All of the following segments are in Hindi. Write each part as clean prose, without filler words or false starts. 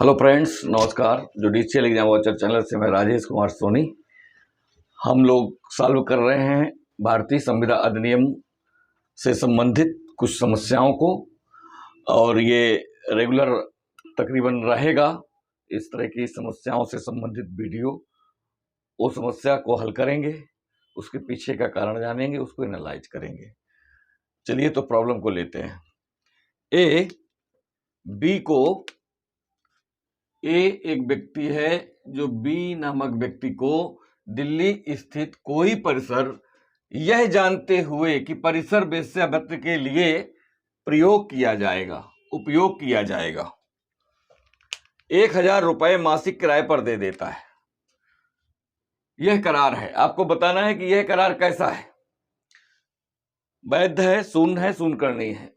हेलो फ्रेंड्स, नमस्कार। जुडिशियल एग्जाम वॉचर चैनल से मैं राजेश कुमार सोनी। हम लोग सॉल्व कर रहे हैं भारतीय संविदा अधिनियम से संबंधित कुछ समस्याओं को, और ये रेगुलर तकरीबन रहेगा। इस तरह की समस्याओं से संबंधित वीडियो, वो समस्या को हल करेंगे, उसके पीछे का कारण जानेंगे, उसको एनालाइज करेंगे। चलिए तो प्रॉब्लम को लेते हैं। एक व्यक्ति है जो बी नामक व्यक्ति को दिल्ली स्थित कोई परिसर, यह जानते हुए कि परिसर वेश्यावृत्ति के लिए उपयोग किया जाएगा, 1000 रुपए मासिक किराए पर दे देता है। यह करार है। आपको बताना है कि यह करार कैसा है, वैध है, शून्य है, शून्य करनी है,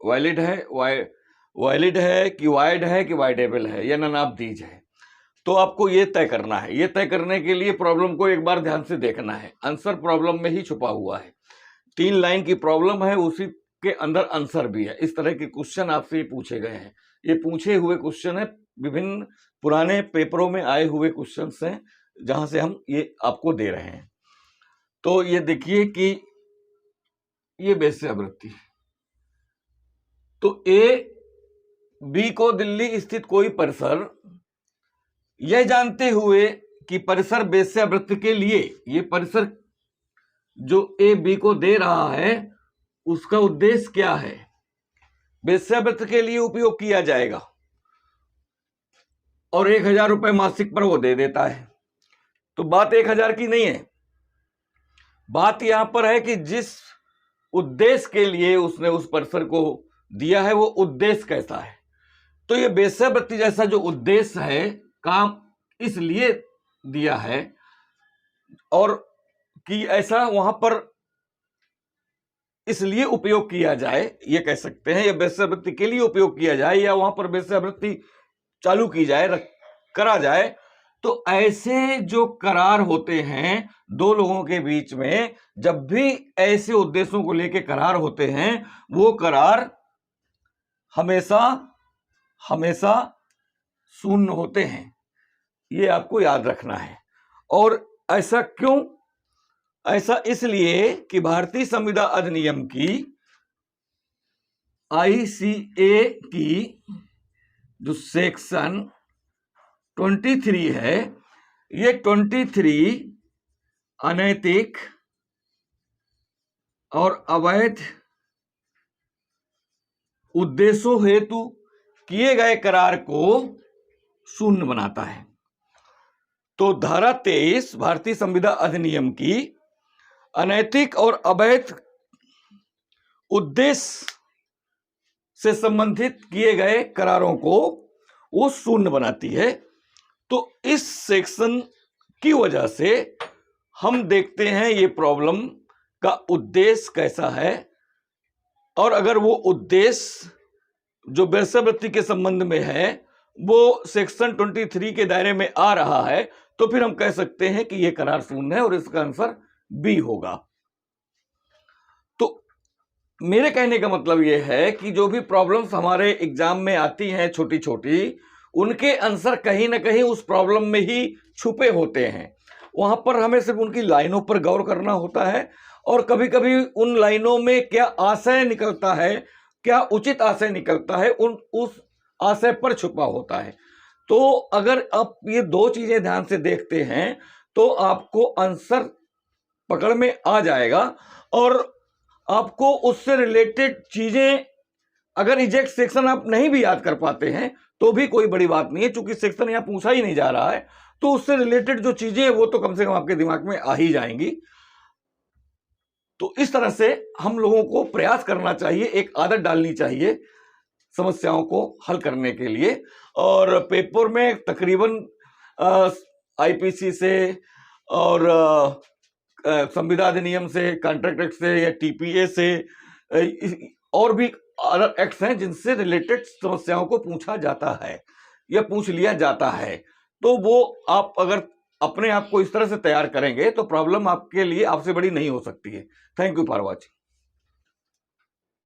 वैलिड है कि वाइड है कि वाइडेबल है, या नन ऑफ दीज है। तो आपको ये तय करना है। ये तय करने के लिए प्रॉब्लम को एक बार ध्यान से देखना है। आंसर प्रॉब्लम में ही छुपा हुआ है। 3 लाइन की प्रॉब्लम है, उसी के अंदर आंसर भी है। इस तरह के क्वेश्चन आपसे पूछे गए हैं। ये पूछे हुए क्वेश्चन है, विभिन्न पुराने पेपरों में आए हुए क्वेश्चन हैं, जहां से हम ये आपको दे रहे हैं। तो ये देखिए कि ये वेश्यावृत्ति, तो बी को दिल्ली स्थित कोई परिसर, यह जानते हुए कि परिसर वेश्यावृत्ति के लिए, ये परिसर जो ए बी को दे रहा है उसका उद्देश्य क्या है, वेश्यावृत्ति के लिए उपयोग किया जाएगा, और 1000 रुपए मासिक पर वो दे देता है। तो बात 1000 की नहीं है, बात यहां पर है कि जिस उद्देश्य के लिए उसने उस परिसर को दिया है वो उद्देश्य कैसा है। तो ये वेश्यावृत्ति जैसा जो उद्देश्य है, काम इसलिए दिया है, और कि ऐसा वहां पर इसलिए उपयोग किया जाए, ये कह सकते हैं, या वेश्यावृत्ति के लिए उपयोग किया जाए, या वहां पर वेश्यावृत्ति चालू की जाए, करा जाए। तो ऐसे जो करार होते हैं दो लोगों के बीच में, जब भी ऐसे उद्देश्यों को लेकर करार होते हैं, वो करार हमेशा शून्य होते हैं। ये आपको याद रखना है। और ऐसा क्यों? ऐसा इसलिए कि भारतीय संविदा अधिनियम की, ICA की जो सेक्शन 23 है, ये 23 अनैतिक और अवैध उद्देश्यों हेतु किए गए करार को शून्य बनाता है। तो धारा 23 भारतीय संविदा अधिनियम की अनैतिक और अवैध उद्देश्य से संबंधित किए गए करारों को वो शून्य बनाती है। तो इस सेक्शन की वजह से हम देखते हैं ये प्रॉब्लम का उद्देश्य कैसा है, और अगर वो उद्देश्य जो वेश्यावृत्ति के संबंध में है वो सेक्शन 23 के दायरे में आ रहा है, तो फिर हम कह सकते हैं कि यह करार शून्य है और इसका आंसर बी होगा। तो मेरे कहने का मतलब यह है कि जो भी प्रॉब्लम्स हमारे एग्जाम में आती हैं छोटी छोटी, उनके आंसर कहीं ना कहीं उस प्रॉब्लम में ही छुपे होते हैं। वहां पर हमें सिर्फ उनकी लाइनों पर गौर करना होता है, और कभी कभी उन लाइनों में क्या आशय निकलता है, क्या उचित आशय निकलता है, उस आशय पर छुपा होता है। तो अगर आप ये 2 चीजें ध्यान से देखते हैं तो आपको आंसर पकड़ में आ जाएगा, और आपको उससे रिलेटेड चीजें, अगर एग्जैक्ट सेक्शन आप नहीं भी याद कर पाते हैं तो भी कोई बड़ी बात नहीं है, क्योंकि सेक्शन यहां पूछा ही नहीं जा रहा है। तो उससे रिलेटेड जो चीजें हैं वो तो कम से कम आपके दिमाग में आ ही जाएंगी। तो इस तरह से हम लोगों को प्रयास करना चाहिए, एक आदत डालनी चाहिए समस्याओं को हल करने के लिए। और पेपर में तकरीबन IPC से और संविदा अधिनियम से, कॉन्ट्रैक्ट एक्ट से, या TPA से, और भी अदर एक्ट्स हैं जिनसे रिलेटेड समस्याओं को पूछा जाता है या पूछ लिया जाता है। तो वो आप अगर अपने आप को इस तरह से तैयार करेंगे तो प्रॉब्लम आपके लिए आपसे बड़ी नहीं हो सकती है। Thank you for watching.